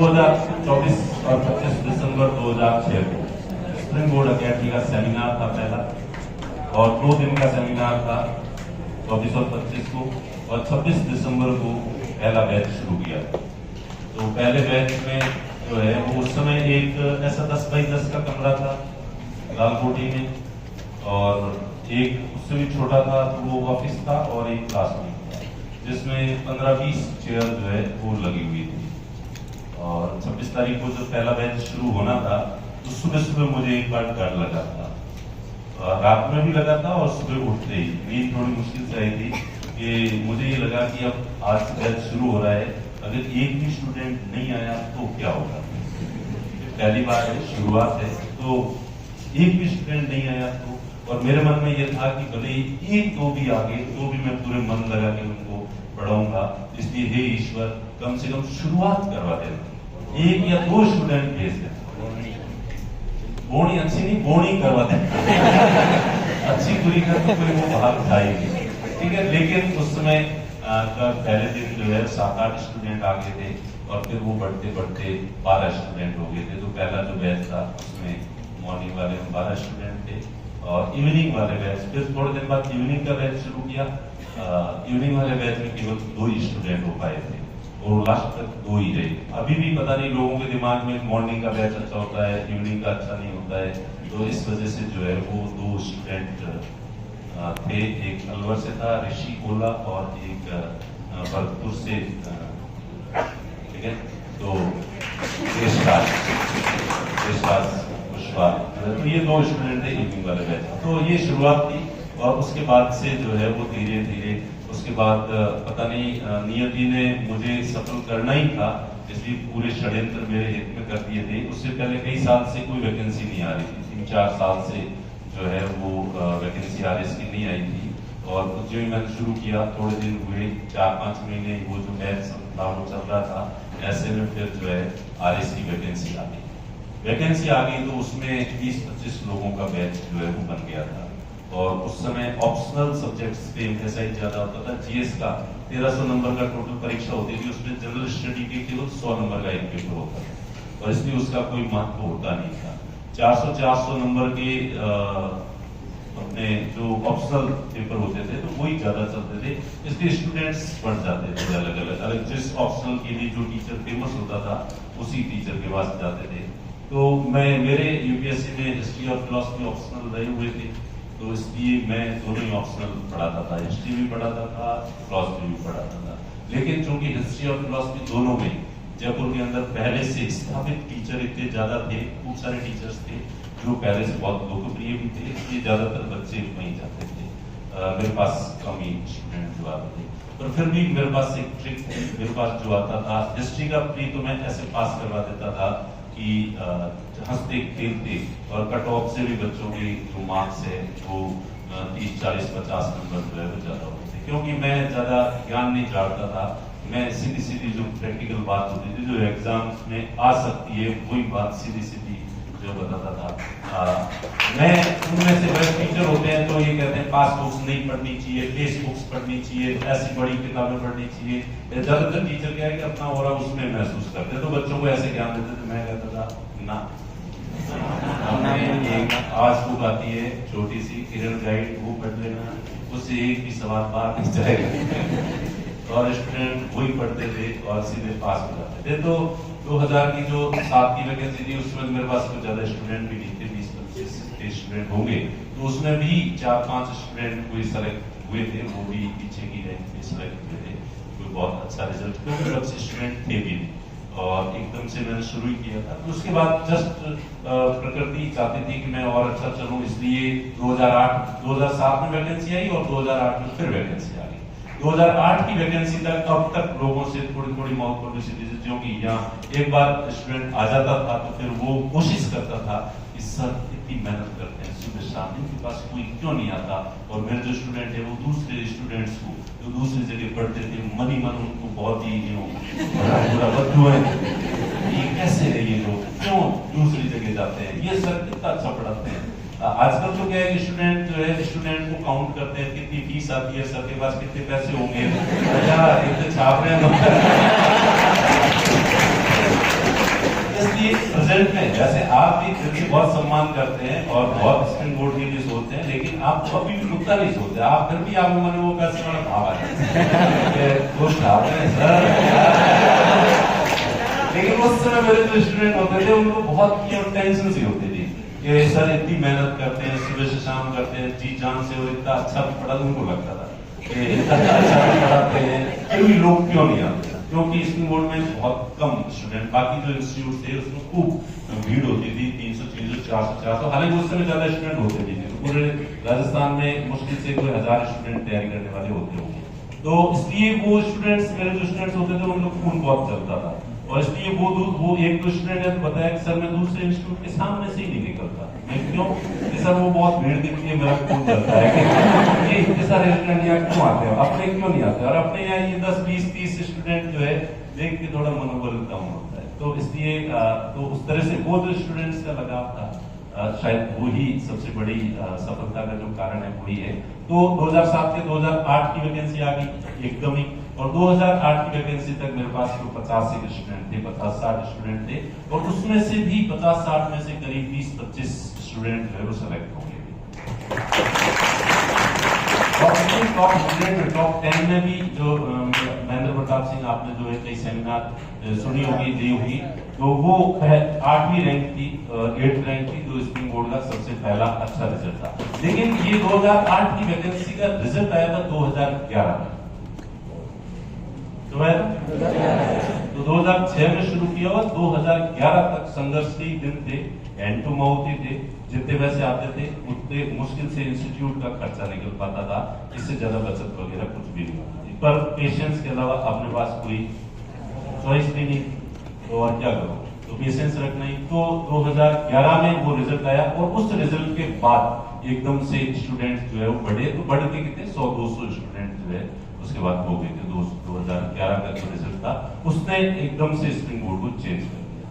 2024 और 25 दिसंबर 2006 को spring board academy का सेमिनार था पहला, और 2 दिन का सेमिनार था 24 और 25 को, और 26 दिसंबर को पहला बैच शुरू किया। तो पहले बैच में जो है वो उस समय एक ऐसा 10 बाई 10 का कमरा था लालकोठी में, और एक उससे भी छोटा था तो वो ऑफिस था, और एक क्लासरूम था जिसमें 15-20 चेयर जो है वो लगी हुई थी। और 26 तारीख को जब पहला बैच शुरू होना था तो सुबह सुबह मुझे एक बार डर लगा था, रात में भी लगा था और सुबह उठते ही नींद थोड़ी मुश्किल से आई थी कि मुझे ये लगा कि अब आज बैच शुरू हो रहा है, अगर एक भी स्टूडेंट नहीं आया तो क्या होगा। पहली बार है, शुरुआत है, तो एक भी स्टूडेंट नहीं आया तो, और मेरे मन में यह था कि भले एक दो भी आगे तो भी मैं पूरे मन लगा के उनको पढ़ाऊंगा, इसलिए हे ईश्वर कम से कम शुरुआत करवा देना, 1 या 2 स्टूडेंट भेज देना। बोनी अच्छी नहीं, बोनी करवा देना अच्छी पूरी कर तो कोई वो बाहर जाएगी, ठीक है। लेकिन उस समय का पहले दिन जो है 7-8 स्टूडेंट आ गए थे, और फिर वो बढ़ते बढ़ते 12 स्टूडेंट हो गए थे। तो पहला जो बैच था उसमें मॉर्निंग वाले में 12 स्टूडेंट थे, और इवनिंग वाले बैच फिर थोड़े दिन बाद इवनिंग का बैच शुरू किया। इवनिंग वाले बैच में केवल 2 ही स्टूडेंट हो पाए थे, और लास्ट तक 2 ही रहे। अभी भी पता नहीं लोगों के दिमाग में मॉर्निंग का बैच अच्छा होता है, इवनिंग का अच्छा नहीं होता है, तो इस वजह से जो है वो 2 स्टूडेंट थे। एक अलवर से था ऋषि कोला, और एक भरतपुर से, ठीक है, तो तो ये 2 स्टूडेंट थे इवनिंग वाले बैच। तो ये शुरुआत थी, और उसके बाद से जो है वो धीरे धीरे उसके बाद पता नहीं नियति ने मुझे सफल करना ही था, इसलिए पूरे षड्यंत्र मेरे हित में कर दिए थे। उससे पहले कई साल से कोई वैकेंसी नहीं आ रही थी, 3-4 साल से जो है वो वैकेंसी आरएस की नहीं आई थी। और जो मैंने शुरू किया, थोड़े दिन हुए, 4-5 महीने वो जो बैच था वो चल रहा था, ऐसे में फिर जो है आरएस की वैकेंसी आ गई। वैकेंसी आ गई तो उसमें 20-25 लोगों का बैच जो है वो बन गया था, और उस समय ऑप्शनल सब्जेक्ट्स पे एम्फेसाइज ज्यादा होता था। जीएस का 1300 नंबर का टोटल परीक्षा होती थी, उसमें जनरल स्टडी के केवल 100 नंबर का एक पेपर होता था, और इसलिए उसका कोई महत्व होता नहीं था। 400-400 नंबर के अपने जो ऑप्शनल पेपर होते थे तो वही ज्यादा चलते थे, इसलिए स्टूडेंट्स बढ़ जाते थे अलग अलग जिस ऑप्शनल के लिए जो टीचर फेमस होता था उसी टीचर के पास जाते थे। तो मेरे यूपीएससी में हिस्ट्री और फिलॉसफी ऑप्शनल रहे हुए थे, तो इसलिए मैं दोनों ही ऑप्शनल पढ़ाता था, हिस्ट्री भी पढ़ाता था, फिलॉसफी भी पढ़ाता था। लेकिन चूंकि हिस्ट्री और फिलॉसफी दोनों में जयपुर के अंदर पहले से स्थापित टीचर इतने ज्यादा थे, खूब सारे टीचर्स थे जो पहले से बहुत लोकप्रिय भी थे, इसलिए ज्यादातर बच्चे वहीं जाते थे। मेरे पास कम ही स्टूडेंट जो आते थे, पर फिर भी मेरे पास एक ट्रिक थी। मेरे पास जो आता था हिस्ट्री का प्री तो मैं ऐसे पास करवा देता था कि हंसते खेलते, और कट ऑफ से भी बच्चों के जो मार्क्स है वो 30, 40, 50 नंबर जो है वो ज्यादा होते थे, क्योंकि मैं ज्यादा ज्ञान नहीं झाड़ता था। मैं सीधी सीधी जो प्रैक्टिकल बात होती थी, जो एग्जाम्स में आ सकती है, वही बात सीधी सीधी जो बताता था। मैं उनमें से वह टीचर होते हैं तो ये कहते हैं पास बुक्स नहीं पढ़नी चाहिए, टेस्ट बुक्स पढ़नी चाहिए, ऐसी बड़ी किताबें पढ़नी चाहिए। ज्यादातर टीचर क्या है कि अपना हो रहा उसमें महसूस करते, तो बच्चों को ऐसे ज्ञान देते थे। मैं कहता था ना, हमने एक आज बुक आती है छोटी सी किरण गाइड, वो पढ़ लेना, उससे एक भी सवाल बाहर नहीं जाएगा। और स्टूडेंट वही पढ़ते थे और सीधे पास हो जाते थे। तो 2000 की जो 7 की वैकेंसी थी उसमें मेरे पास कुछ ज्यादा स्टूडेंट भी नहीं थे, 20-25 स्टूडेंट होंगे, तो उसमें भी 4-5 स्टूडेंट कोई सेलेक्ट हुए थे, वो भी पीछे की रैंक में सेलेक्ट हुए थे, कोई बहुत अच्छा रिजल्ट, क्योंकि अच्छे स्टूडेंट थे भी नहीं, और एकदम से मैंने शुरू ही किया था। तो उसके बाद जस्ट प्रकृति चाहती थी कि मैं और अच्छा चलूं, इसलिए 2007 में वैकेंसी आई, और 2008 में फिर वैकेंसी आ गई। 2008 की वैकेंसी तक अब तक लोगों से थोड़ी थोड़ी माउथ पब्लिसिटी से, क्योंकि यहाँ एक बार स्टूडेंट आ जाता था तो फिर वो कोशिश करता था कि सर इतनी मेहनत करते हैं सुबह शाम, इनके पास कोई क्यों नहीं आता। और मेरे जो स्टूडेंट है वो दूसरे स्टूडेंट्स को जो दूसरी जगह पढ़ते थे मन ही मन उनको बहुत ही बदलू है, ये कैसे है, ये लोग क्यों दूसरी जगह जाते हैं, ये सर कितना अच्छा पढ़ाते हैं। आजकल तो क्या है कि स्टूडेंट जो है स्टूडेंट को काउंट करते हैं, कितनी फीस आती है, सर के पास कितने पैसे होंगे, अच्छा एक तो छाप रहे हैं स्टूडेंट में जैसे आप भी दिल से बहुत सम्मान करते हैं और बहुत स्प्रिंग बोर्ड के लिए सोचते हैं, लेकिन आप कभी भी उतना नहीं सोचते। आप फिर भी आप मन वो कैसे वाला भाव आ जाता है खुश सर। लेकिन उस समय मेरे जो स्टूडेंट होते थे उनको बहुत टेंशन सी होती थी कि सर इतनी मेहनत करते हैं, सुबह से शाम करते हैं जी जान से, और इतना अच्छा भी पढ़ा उनको लगता था कि इतना अच्छा भी पढ़ाते हैं, फिर भी लोग क्यों नहीं आते? क्योंकि स्प्रिंग बोर्ड में बहुत कम स्टूडेंट, बाकी जो इंस्टीट्यूट थे उसमें खूब भीड़ होती थी, 300 300 400 400, हालांकि उस समय ज्यादा स्टूडेंट होते भी थे। तो पूरे राजस्थान में मुश्किल से कोई 1000 स्टूडेंट तैयारी करने वाले होते होंगे। तो इसलिए वो स्टूडेंट्स, मेरे जो स्टूडेंट्स होते थे उन लोग खून बहुत चलता था, और इसलिए वो एक दो स्टूडेंट है तो बताया कि सर मैं दूसरे इंस्टीट्यूट के सामने से ही नहीं निकलता। मैं क्यों? कि सर वो बहुत भीड़ दिखती है, मेरा खून चलता है कि ये इतने सारे स्टूडेंट यहाँ क्यों आते हैं, अपने क्यों नहीं आते? और अपने यहाँ ये 10 20 30 स्टूडेंट जो है देख के थोड़ा मनोबल कम होता है। तो इसलिए तो उस तरह से वो जो स्टूडेंट्स का लगाव था, शायद वही सबसे बड़ी सफलता का जो कारण है वही है। तो 2007 से 2008 की वैकेंसी आ गई एकदम ही, और 2008 की वैकेंसी तक मेरे पास तो 50 स्टूडेंट थे, 50-60 स्टूडेंट थे, और उसमें से भी 50-60 में से करीब 20-25 स्टूडेंट जो है वो सेलेक्ट हो गए। और टॉप 100 में, टॉप 10 में भी जो महेंद्र प्रताप सिंह, आपने जो है कई सेमिनार सुनी होगी, दी होगी, तो वो 8वीं रैंक थी, 8th रैंक थी, जो स्प्रिंग बोर्ड का सबसे पहला अच्छा रिजल्ट था। लेकिन ये 2008 की वैकेंसी का रिजल्ट आया था 2011 में, तो 2006 में शुरू किया हुआ, 2011 तक संघर्षी दिन थे, हैंड टू माउथ ही थे। जितने पैसे आते थे उतने मुश्किल से इंस्टीट्यूट का खर्चा निकल पाता था, इससे ज्यादा बचत वगैरह कुछ भी नहीं होती थी। पर पेशेंस के अलावा अपने पास कोई चॉइस भी नहीं, तो और क्या करो, तो पेशेंस रखना ही। तो 2011 में वो रिजल्ट आया, और उस रिजल्ट के बाद एकदम से स्टूडेंट जो है वो बढ़े, तो बढ़ के कितने 100-200 स्टूडेंट जो है उसके बाद हो गए थे। 2011 का जो रिजल्ट था उसने एकदम से स्प्रिंग बोर्ड को चेंज कर दिया।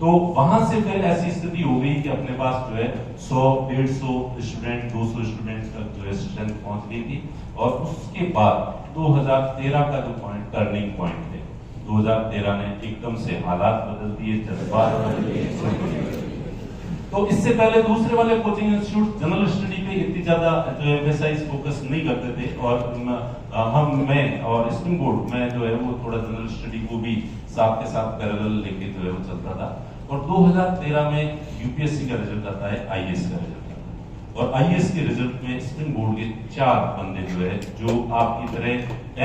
तो वहां से फिर ऐसी स्थिति हो गई कि अपने पास जो है 100-150 स्टूडेंट, 200 स्टूडेंट्स तक जो है स्ट्रेंथ पहुंच गई थी। और उसके बाद 2013 का जो टर्निंग पॉइंट है, 2013 ने एकदम से हालात बदल दिए, जज्बात बदल दिए। तो इससे पहले दूसरे वाले कोचिंग इंस्टीट्यूट जनरल स्टडी पे इतनी ज्यादा जो एम्फेसाइज फोकस नहीं करते थे, और मैं और स्प्रिंग बोर्ड में जो है वो थोड़ा जनरल स्टडी को भी साथ के साथ पैरेलल लेके जो है वो चलता था। और 2013 में यूपीएससी का रिजल्ट आता है, आईएएस का रिजल्ट आता है, और आईएएस के रिजल्ट में स्प्रिंग बोर्ड के 4 बंदे जो है, जो आपकी तरह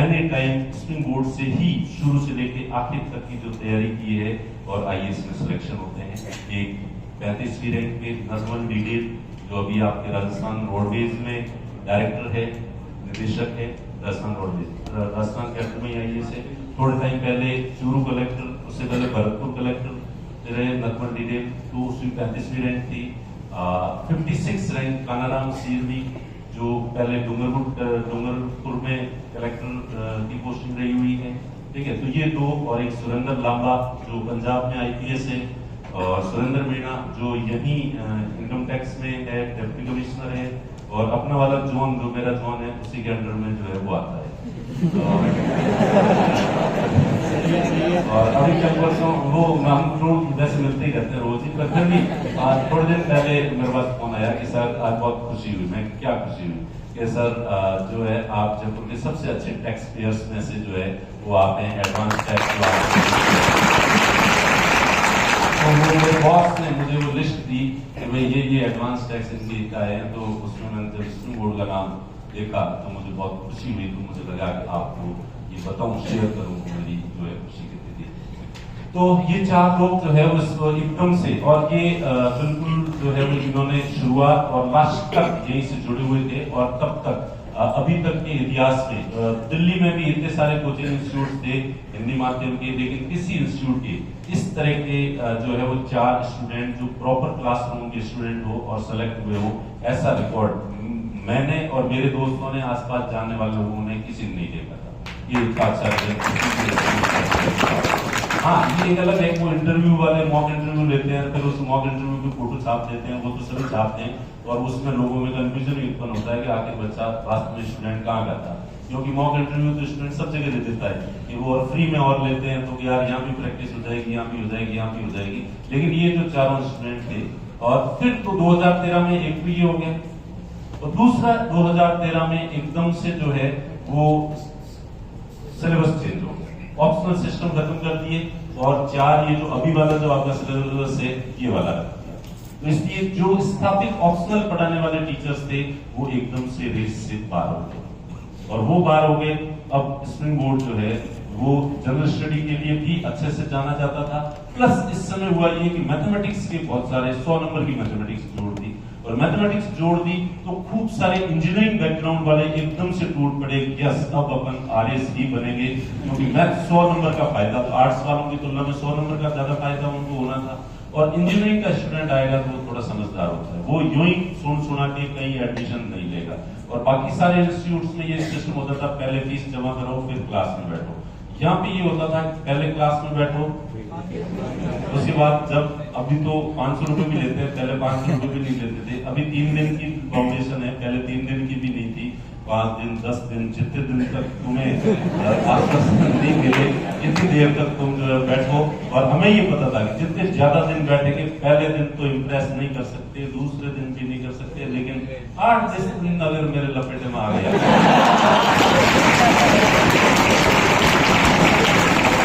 एनी टाइम स्प्रिंग बोर्ड से ही शुरू से लेके आखिर तक की जो तैयारी की है और आईएएस में सिलेक्शन होते हैं। एक 35वीं रैंक पे नजमन डिटेल, जो अभी आपके राजस्थान रोडवेज में डायरेक्टर है, निदेशक है, राजस्थान रोडवेज, राजस्थान कैडर में आईएएस है। थोड़े टाइम पहले चूरू कलेक्टर, उससे पहले भरतपुर कलेक्टर रहे नजमन डिटेल, तो उसकी 35वीं रैंक थी। 56 रैंक कानाराम सीरवी, जो पहले डूंगरपुर में कलेक्टर की पोस्टिंग रही हुई है, ठीक है। तो ये 2, और एक सुरेंद्र लांबा जो पंजाब में आईपीएस है, और सुरेंद्र मीणा जो यही इनकम टैक्स में है, डिप्टी कमिश्नर है, और अपना वाला जोन जो मेरा जोन है उसी के अंडर में जो है वो आता है। और अभी कल परसों वो हम लोग वैसे मिलते ही रहते हैं रोज ही, पर फिर भी आज थोड़े दिन पहले मेरे पास फोन आया कि सर आज बहुत खुशी हुई। मैं क्या खुशी हुई कि सर जो है आप जयपुर के सबसे अच्छे टैक्स पेयर्स में से जो है वो आप हैं, एडवांस टैक्स। तो मेरे बॉस ने मुझे वो लिस्ट दी कि भाई ये एडवांस टैक्स इनके का है, तो उसमें मैंने जब स्प्रिंग बोर्ड का नाम देखा तो मुझे बहुत खुशी हुई। तो मुझे लगा कि आपको ये बताऊं, शेयर करूं, मेरी जो है खुशी कितनी थी। तो ये 4 लोग जो है उस एकदम से, और ये बिल्कुल जो है वो इन्होंने शुरुआत और लास्ट तक यहीं से जुड़े हुए थे, और तब तक अभी तक के इतिहास में दिल्ली में भी इतने सारे कोचिंग इंस्टीट्यूट थे हिंदी माध्यम के, लेकिन किसी इंस्टीट्यूट के इस तरह के जो है वो 4 स्टूडेंट जो प्रॉपर क्लासरूम के स्टूडेंट हो और सेलेक्ट हुए हो, ऐसा रिकॉर्ड मैंने और मेरे दोस्तों ने, आसपास जानने वाले लोगों ने, किसी ने नहीं देखा था। ये हाँ, ये एक अलग है, वो इंटरव्यू वाले मॉक इंटरव्यू लेते हैं, फिर उस मॉक इंटरव्यू की फोटो छाप देते हैं, वो तो सभी छापते हैं, और उसमें लोगों में कंफ्यूजन उत्पन्न होता है कि आखिर बच्चा वास्तव में स्टूडेंट कहाँ का था। क्योंकि मॉक इंटरव्यू तो स्टूडेंट सब जगह दे देता है कि वो और फ्री में और लेते हैं, तो यार यहाँ भी प्रैक्टिस हो जाएगी, यहाँ भी हो जाएगी, यहाँ भी हो जाएगी। लेकिन ये जो चारों स्टूडेंट थे, और फिर तो 2013 में एक भी ये हो गया, और दूसरा 2013 में एकदम से जो है वो सिलेबस चेंज हो गया, ऑप्शनल सिस्टम खत्म कर दिए, और चार ये जो अभी वाला जो आपका सिलेबस है ये वाला रख दिया। तो इसलिए जो स्थापित ऑप्शनल पढ़ाने वाले टीचर्स थे वो एकदम से रेस से बाहर हो गए, और वो बाहर हो गए। अब स्प्रिंग बोर्ड जो है वो जनरल स्टडी के लिए भी अच्छे से जाना जाता था, प्लस इस समय हुआ ये कि मैथमेटिक्स के बहुत सारे 100 नंबर की मैथमेटिक्स जोड़ दी, और मैथमेटिक्स जोड़ दी तो खूब सारे इंजीनियरिंग बैकग्राउंड वाले एकदम से टूट पड़े, यस अब अपन आरएस ही बनेंगे, क्योंकि मैथ 100 नंबर का फायदा, तो आर्ट्स वालों की तुलना में 100 नंबर का ज्यादा फायदा उनको होना था। और इंजीनियरिंग का स्टूडेंट आएगा तो वो थोड़ा समझदार होता है, वो यूं ही सुना के कहीं एडमिशन नहीं लेगा। और बाकी सारे इंस्टीट्यूट्स में ये सिस्टम होता था, पहले फीस जमा करो फिर क्लास में बैठो। यहाँ पे ये होता था पहले क्लास में बैठो, उसके बाद जब, अभी तो 500 रुपए भी लेते हैं, पहले 500 रुपए भी नहीं लेते थे। अभी 3 दिन की फाउंडेशन है, पहले 3 दिन की भी नहीं थी, 5 दिन 10 दिन, जितने दिन तक तुम्हें आसपास नहीं मिले इतनी देर तक तुम जो है बैठो। और हमें ये पता था कि जितने ज्यादा दिन बैठेंगे, पहले दिन तो इम्प्रेस नहीं कर सकते, दूसरे दिन भी नहीं कर सकते, लेकिन 8-10 दिन अगर मेरे लपेटे में आ गया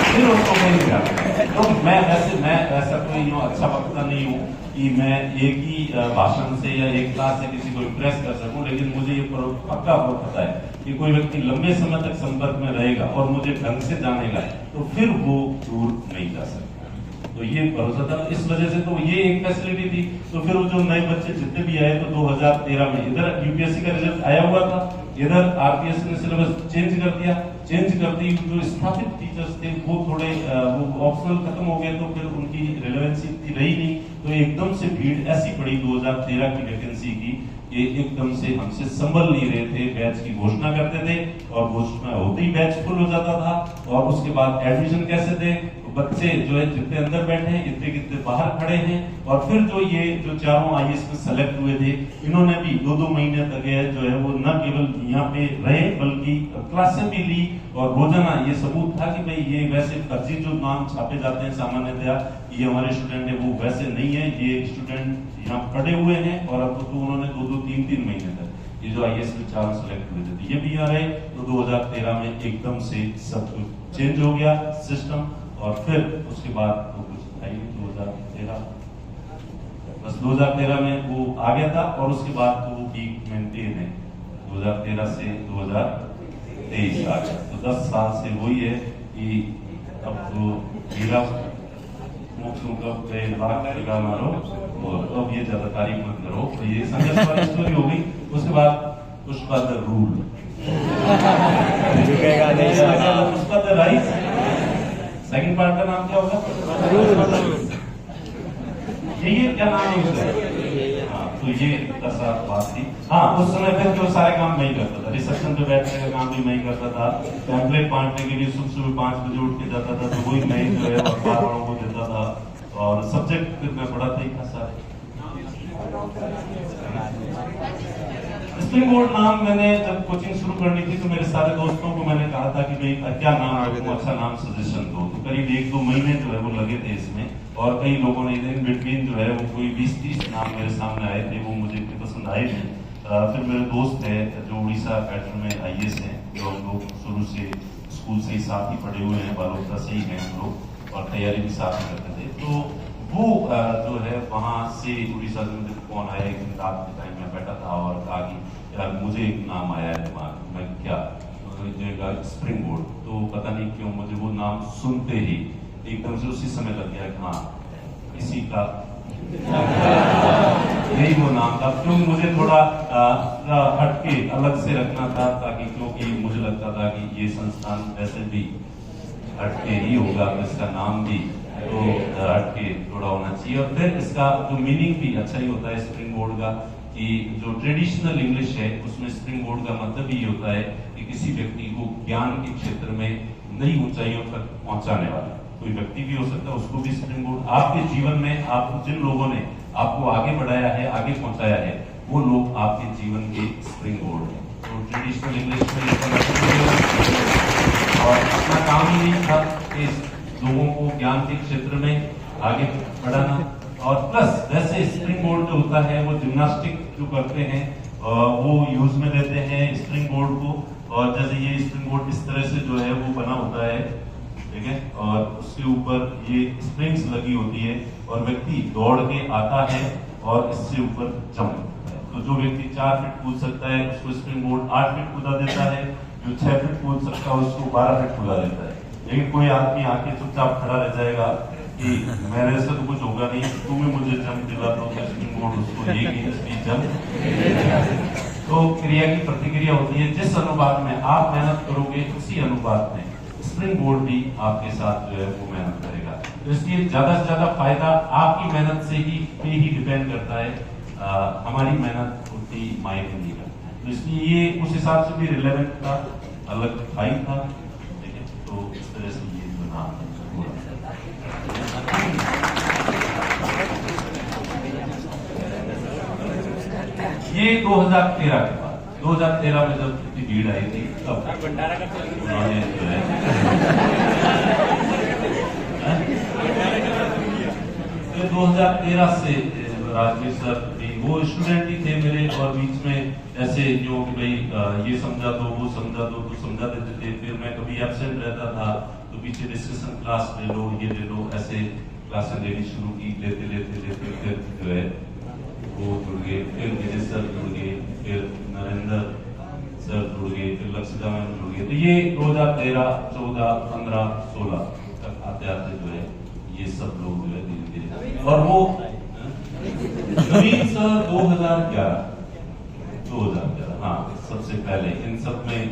फिर उसको नहीं जाता। तो मैं ऐसा कोई अच्छा वक्ता नहीं हूँ कि मैं एक ही भाषण से या एक क्लास से किसी को इम्प्रेस कर सकूं, लेकिन मुझे ये पक्का पता है कि कोई व्यक्ति लंबे समय तक संपर्क में रहेगा और मुझे ढंग से जानेगा तो फिर वो दूर नहीं जा सकता। तो ये भरोसा था, इस वजह से तो ये एक फैसिलिटी थी। तो फिर वो जो नए बच्चे जितने भी आए, तो 2013 में इधर यूपीएससी का रिजल्ट आया हुआ था, इधर आरपीएस ने सिलेबस चेंज कर दिया। चेंज कर दी, जो स्थापित टीचर्स थे वो थोड़े वो ऑप्शनल खत्म हो गए, तो फिर उनकी रिलेवेंसी इतनी रही नहीं। तो एकदम से भीड़ ऐसी पड़ी 2013 की वैकेंसी की, ये एकदम से हमसे संभल नहीं रहे थे। बैच की घोषणा करते थे और घोषणा होते ही बैच फुल हो जाता था, और उसके बाद एडमिशन कैसे दे, बच्चे जो है जितने अंदर बैठे हैं इतने कितने बाहर खड़े हैं। और फिर जो चारों आईएएस में सेलेक्ट हुए थे, इन्होंने भी 2-2 महीने तक जो है वो न केवल यहाँ पे रहे बल्कि क्लासें भी ली, और रोजाना ये सबूत था कि भाई ये वैसे फर्जी जो नाम छापे जाते हैं सामान्यतया, ये हमारे स्टूडेंट है, वो वैसे नहीं है, ये स्टूडेंट यहाँ पढ़े हुए हैं। और अब तो उन्होंने 2-2, 3-3 महीने तक ये जो आईएएस में 4 सेलेक्ट हुए थे ये भी यहाँ रहे। तो 2013 में एकदम से सब कुछ चेंज हो गया सिस्टम, और फिर उसके बाद तो कुछ आई 2013, बस 2013 में वो आ गया था, और उसके बाद तो वो पीक मेंटेन है 2013 से 2023 आ गया। तो 10 साल से वही है कि अब तो मेरा लगा मारो, और अब ये ज्यादा तारीफ मत करो। तो ये संघर्ष वाली स्टोरी हो गई। उसके बाद उसका द रूल, उसका द राइज, सेकंड पार्ट का नाम क्या होगा? यही क्या नाम है उसका? हाँ, तो ये बात थी। हाँ, उस समय फिर जो सारे काम मैं ही करता था, रिसेप्शन पे बैठने का काम भी मैं ही करता था, पैम्पलेट बांटने के लिए सुबह 5 बजे उठ के जाता था, तो वही मैं ही जो है अखबार वालों को देता था। और सब्जेक्ट फिर मैं पढ़ाता ही था सारे। स्प्रिंग बोर्ड नाम मैंने जब कोचिंग शुरू करनी थी तो मेरे सारे दोस्तों को मैंने कहा था कि भाई क्या नाम है, अच्छा नाम सजेशन दो। तो करीब 1-2 महीने जो है वो लगे थे इसमें, और कई लोगों ने इन बिटवीन जो है वो कोई 20-30 नाम मेरे सामने आए थे, वो मुझे पसंद आए थे। फिर मेरे दोस्त है जो उड़ीसा पैटर्न में आईएएस हैं, जो हम लोग शुरू से स्कूल से ही साथ ही पढ़े हुए हैं, बालोदा से ही हैं हम लोग, और तैयारी भी साथ में करते थे। तो वो जो है वहां से उड़ीसा से मुझे फोन आया एक दिन रात के टाइम में बैठा था और कहा कि यार मुझे एक नाम आया है दिमाग में, क्या? तो स्प्रिंग बोर्ड। तो पता नहीं क्यों मुझे वो नाम सुनते ही एकदम से उसी समय लग गया कि हाँ इसी का यही वो नाम था। क्योंकि मुझे थोड़ा हटके अलग से रखना था, ताकि क्योंकि मुझे लगता था कि ये संस्थान वैसे भी हटके ही होगा, इसका नाम भी तो हटके थोड़ा होना चाहिए। और फिर इसका जो मीनिंग भी अच्छा ही होता है स्प्रिंग बोर्ड का, कि जो ट्रेडिशनल इंग्लिश है उसमें स्प्रिंग बोर्ड का मतलब ये होता है कि किसी व्यक्ति को ज्ञान के क्षेत्र में नई ऊंचाइयों तक पहुंचाने वाला कोई व्यक्ति भी हो सकता है, उसको भी स्प्रिंग बोर्ड। आपके जीवन में आप जिन लोगों ने आपको आगे बढ़ाया है, आगे पहुंचाया है, वो लोग आपके जीवन के स्प्रिंग बोर्ड हैं। तो ट्रेडिशनल इंग्लिश में और अपना काम ही नहीं था कि लोगों को ज्ञान के क्षेत्र में आगे बढ़ाना। और प्लस वैसे स्प्रिंग बोर्ड जो होता है वो जिम्नास्टिक जो करते हैं वो यूज में लेते हैं स्प्रिंग बोर्ड को। और जैसे ये स्प्रिंग बोर्ड इस तरह से जो है वो बना होता है, ठीक है, और उसके ऊपर ये स्प्रिंग्स लगी होती है और व्यक्ति दौड़ के आता है और इससे ऊपर जंप करता है। तो जो व्यक्ति 4 फीट कूद सकता है उसको स्प्रिंग बोर्ड 8 फीट कूदा देता है, जो 6 फीट कूद सकता है उसको 12 फीट कूदा देता है। लेकिन कोई आदमी आके चुपचाप खड़ा रह जाएगा कि मेरे से तो कुछ होगा नहीं, तुम्हें मुझे जंप दिला तो स्प्रिंग बोर्ड उसको एक जंप। तो क्रिया की प्रतिक्रिया होती है, जिस अनुपात में आप मेहनत करोगे उसी अनुपात में स्प्रिंग बोर्ड भी आपके साथ जो है वो मेहनत करेगा। तो इसलिए ज्यादा से ज्यादा फायदा आपकी मेहनत से ही पे ही डिपेंड करता है, हमारी मेहनत उतनी मायने नहीं करती। तो इसलिए ये उस हिसाब से भी रिलेवेंट था, अलग था ही था, ठीक है। तो इस तरह से ये जो नाम ये 2013 के बाद 2013 में जब इतनी भीड़ आई थी तब उन्होंने जो है तो 2013 से राजवीर सर भी वो स्टूडेंट ही थे मेरे, और बीच में ऐसे जो कि भाई ये समझा दो वो समझा दो तो समझा देते थे। फिर मैं कभी एब्सेंट रहता था तो पीछे डिस्कशन क्लास ले लो, ये ले लो, ऐसे क्लासें लेनी शुरू की। लेते लेते लेते फिर जो है वो जुड़ गए, फिर विजय सर जुड़ गए, फिर नरेंद्र सर जुड़ गए, फिर लक्ष्यदा मैम जुड़ गए। तो ये 2013, 14, 15, 16 तक आते आते जो है ये सब लोग जो है धीरे धीरे। और वो नवीन सर 2011 हाँ सबसे पहले इन सब में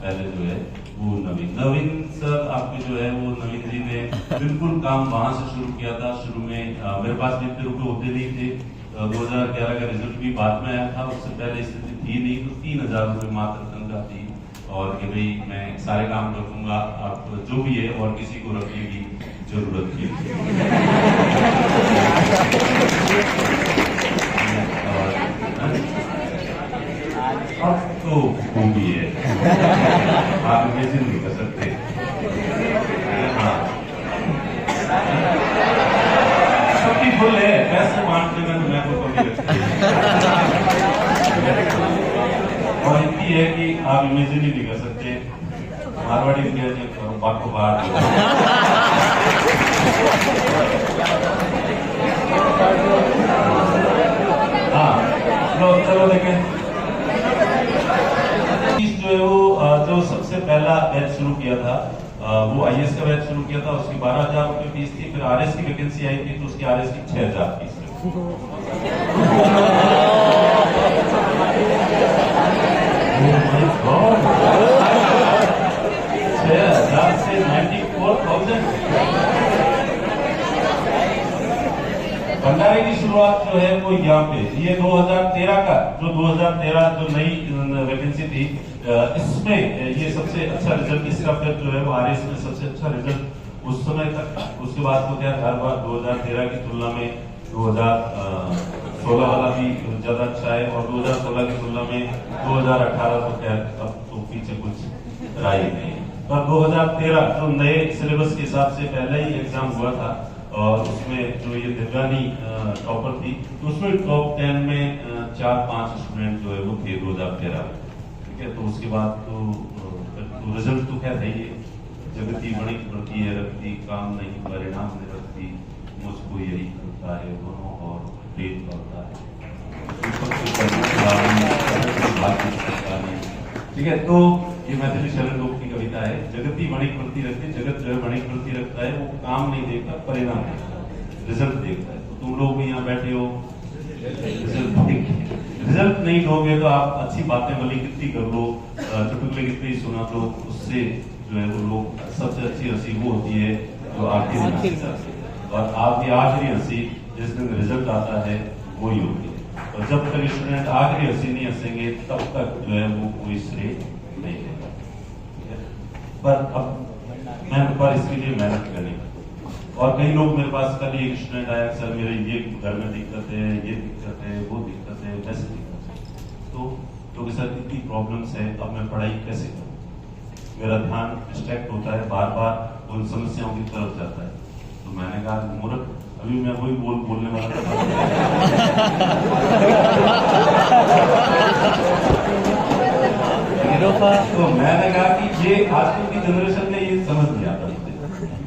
पहले जो है वो नवीन सर आपके जो है वो नवीन जी ने बिल्कुल काम वहां से शुरू किया था। शुरू में मेरे पास इतने रुपए होते नहीं थे, 2011 का रिजल्ट भी बाद में आया था, उससे पहले स्थिति थी नहीं, तो 3000 रुपए मात्र तनख्वाह थी। और कि भाई मैं सारे काम रखूंगा, आप जो भी है और किसी को रखने की जरूरत नहीं। अब तो वो भी है, आप इमेजिन नहीं कर सकते। हाँ सबकी फुल है, पैसे बांटने में तो मैं को कमी रखती और इतनी है कि आप इमेजिन ही नहीं कर सकते। मारवाड़ी में बात को बात हाँ चलो देखें जो है वो जो सबसे पहला बैच शुरू किया था वो आईएएस का बैच शुरू किया था, उसकी 12,000 रुपए फीस थी। फिर आरएस की वैकेंसी आई थी तो उसकी आरएस की 6,000 फीस थी। 6,000 से 94,000। भंडारे की शुरुआत जो है वो यहाँ पे ये 2013 का जो नई वैकेंसी थी इसमें ये सबसे अच्छा रिजल्ट इसका फिर जो है वो आरएस में सबसे अच्छा रिजल्ट उस समय तक। उसके बाद तो क्या हर बार 2013 की तुलना में 2016 वाला भी ज्यादा अच्छा है, और 2016 की तुलना में 2018 तो खैर अब तो पीछे कुछ रहा ही नहीं। पर 2013 जो नए सिलेबस के हिसाब से पहले ही एग्जाम हुआ था और उसमें जो ये दिव्यानी टॉपर थी तो उसमें टॉप 10 में 4-5 स्टूडेंट जो है वो थे 2013 में, ठीक है। तो उसके बाद तो रिजल्ट तो क्या है ही, जगती बड़ी बढ़ती है रखती, काम नहीं परिणाम नहीं रखती, मुझको यही होता है दोनों और प्रेत करता है, ठीक है। तो ये मैथिली शरण लोक की कविता है। जगती बड़ी बढ़ती रखती, जगत जो है बड़ी बढ़ती रखता है, वो काम नहीं देखता परिणाम देखता है, रिजल्ट देखता है। तो तुम लोग भी यहाँ बैठे हो, रिजल्ट नहीं दोगे तो आप अच्छी बातें भली कितनी कर लो, चुटकुले कितनी सुना दो, उससे जो है वो लोग सबसे अच्छी हंसी वो होती है जो आखिरी हंसी, और आपकी आखिरी हंसी जिस दिन रिजल्ट आता है वही होती है। और जब तक स्टूडेंट आखिरी हंसी नहीं हंसेंगे तब तक जो है वो कोई श्रेय नहीं देगा। पर अब मैं पर इसके लिए मेहनत करनी। और कई लोग मेरे पास कल एक स्टूडेंट आया, सर मेरे ये घर में दिक्कत है, ये दिक्कत है, वो दिक्कत है, वैसे दिक्कत है। तो क्योंकि सर इतनी प्रॉब्लम्स है, अब मैं पढ़ाई कैसे करूं? मेरा ध्यान डिस्ट्रैक्ट होता है, बार बार उन समस्याओं की तरफ जाता है। तो मैंने कहा मूर्ख, अभी मैं वही बोलने वाला था। तो मैंने कहा कि ये आजकल की जनरेशन में ये समझ नहीं आता मुझे।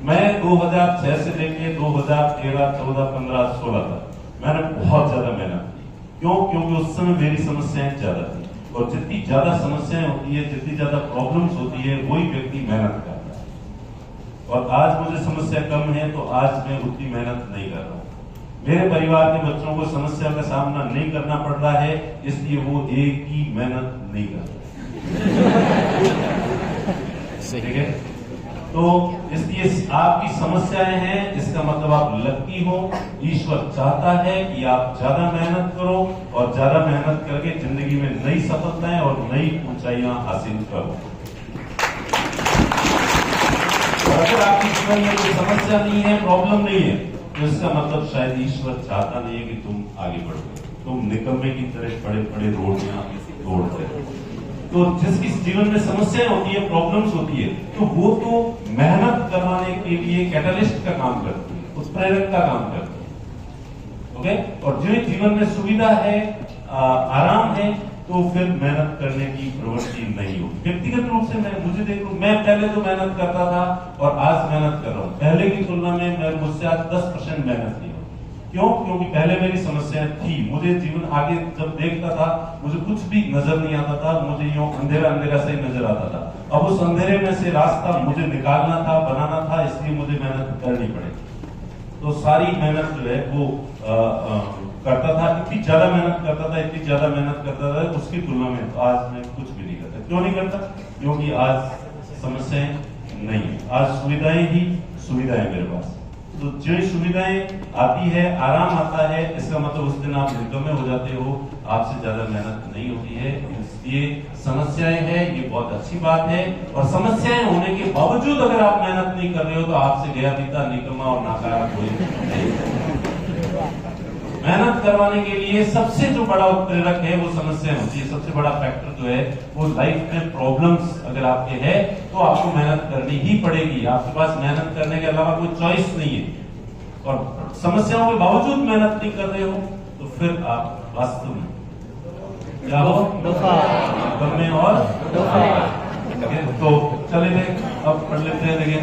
मैं 2006 से लेके 2013, 14, 15, 16 तक मैंने बहुत ज्यादा मेहनत की। क्यों? क्योंकि उस समय मेरी समस्याएं ज्यादा थी, और जितनी ज्यादा समस्याएं होती है, जितनी ज्यादा प्रॉब्लम्स होती है, वही व्यक्ति मेहनत करता है। और आज मुझे समस्या कम है, तो आज मैं उतनी मेहनत नहीं कर रहा हूं। मेरे परिवार के बच्चों को समस्या का सामना नहीं करना पड़ रहा है, इसलिए वो एक ही मेहनत नहीं कर रहे। ठीक है? तो इसलिए आपकी समस्याएं हैं, इसका मतलब आप लकी हो। ईश्वर चाहता है कि आप ज्यादा मेहनत करो, और ज्यादा मेहनत करके जिंदगी में नई सफलताएं और नई ऊंचाइयां हासिल करो। और अगर आपके जीवन में कोई समस्या नहीं है, प्रॉब्लम नहीं है, तो इसका मतलब शायद ईश्वर चाहता नहीं है कि तुम आगे बढ़ो। तुम निकम्मे की तरह बड़े बड़े रोडियां दौड़ते हो। तो जिसकी जीवन में समस्याएं होती है, प्रॉब्लम्स होती है, तो वो तो मेहनत करवाने के लिए कैटलिस्ट का काम करती है, उत्प्रेरक का काम करती है। ओके? और जो जीवन में सुविधा है, आराम है, तो फिर मेहनत करने की प्रवृत्ति नहीं होगी। व्यक्तिगत रूप से मुझे देखो, मैं पहले तो मेहनत करता था और आज मेहनत कर रहा हूं। पहले की तुलना में मैं मुझसे आज 10% मेहनत की हूं। क्यों? क्योंकि पहले मेरी समस्याएं थी। मुझे जीवन आगे जब देखता था, मुझे कुछ भी नजर नहीं आता था, मुझे यूं अंधेरा अंधेरा से ही नजर आता था। अब उस अंधेरे में से रास्ता मुझे निकालना था, बनाना था, इसलिए मुझे मेहनत करनी पड़ेगी। तो सारी मेहनत जो है वो करता था, इतनी ज्यादा मेहनत करता था, इतनी ज्यादा मेहनत करता था, उसकी तुलना में तो आज मैं कुछ भी नहीं करता। क्यों नहीं करता? क्योंकि आज समस्याएं नहीं है, आज सुविधाएं ही सुविधाएं मेरे पास। तो जो सुविधाएं आती है, आराम आता है, इसका मतलब उस दिन आप निकम्मे हो जाते हो, आपसे ज्यादा मेहनत नहीं होती है। इसलिए समस्याएं हैं, ये बहुत अच्छी बात है। और समस्याएं होने के बावजूद अगर आप मेहनत नहीं कर रहे हो, तो आपसे गया बीता निकम्मा और नाकारा कोई नहीं। मेहनत करवाने के लिए सबसे जो बड़ा उत्प्रेरक है वो समस्याएं होती है। सबसे बड़ा फैक्टर जो है वो लाइफ में प्रॉब्लम्स अगर आपके है, तो आपको मेहनत करनी ही पड़ेगी। आपके पास मेहनत करने के अलावा कोई चॉइस नहीं है। और समस्याओं के बावजूद मेहनत नहीं कर रहे हो, तो फिर आप वास्तव में क्या हो? निकम्मे और तो चले अब पढ़ लेते हैं। देखिए,